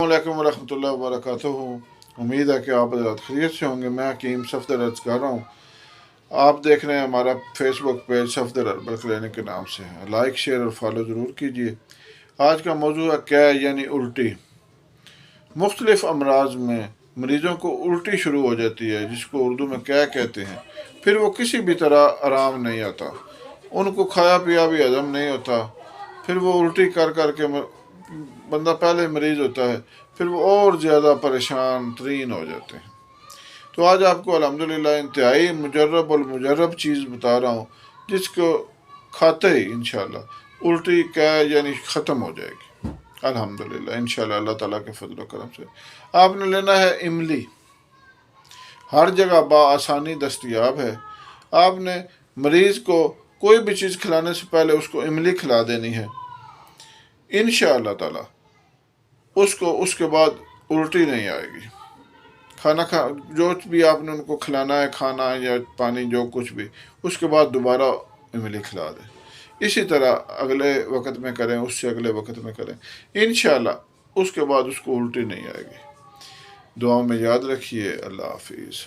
अलैकुम वरहमतुल्लाहि वबरकातुहू। उम्मीद है कि आप हज़रात खैरियत से होंगे। मैं हकीम सफदर अर्ज कर रहा हूँ। आप देख रहे हैं हमारा Facebook page Safdar herbal clinic के नाम से है। लाइक शेयर और फॉलो ज़रूर कीजिए। आज का मौजू है क्या यानी उल्टी। मुख्तलिफ़ अमराज में मरीज़ों को उल्टी शुरू हो जाती है, जिसको उर्दू में क्या कहते हैं। फिर वो किसी भी तरह आराम नहीं आता, उनको खाया पिया भी हजम नहीं होता। फिर वो उल्टी कर कर के बंदा पहले मरीज़ होता है, फिर वो और ज़्यादा परेशान तरीन हो जाते हैं। तो आज आपको अल्हम्दुलिल्लाह इंतहाई मुजर्रब और मुजर्रब चीज़ बता रहा हूँ, जिसको खाते ही इंशाल्लाह उल्टी क्या यानी ख़त्म हो जाएगी अल्हम्दुलिल्लाह इंशाल्लाह अल्लाह ताला के फजल व करम से। आपने लेना है इमली, हर जगह बआसानी दस्तयाब है। आपने मरीज़ को कोई भी चीज़ खिलाने से पहले उसको इमली खिला देनी है इंशाअल्लाह ताला। उसको उसके बाद उल्टी नहीं आएगी। खाना खा जो भी आपने उनको खिलाना है, खाना या पानी जो कुछ भी, उसके बाद दोबारा इमली खिला दें। इसी तरह अगले वक्त में करें, उससे अगले वक्त में करें, इंशाअल्लाह उसके बाद उसको उल्टी नहीं आएगी। दुआ में याद रखिए। अल्लाह हाफिज़।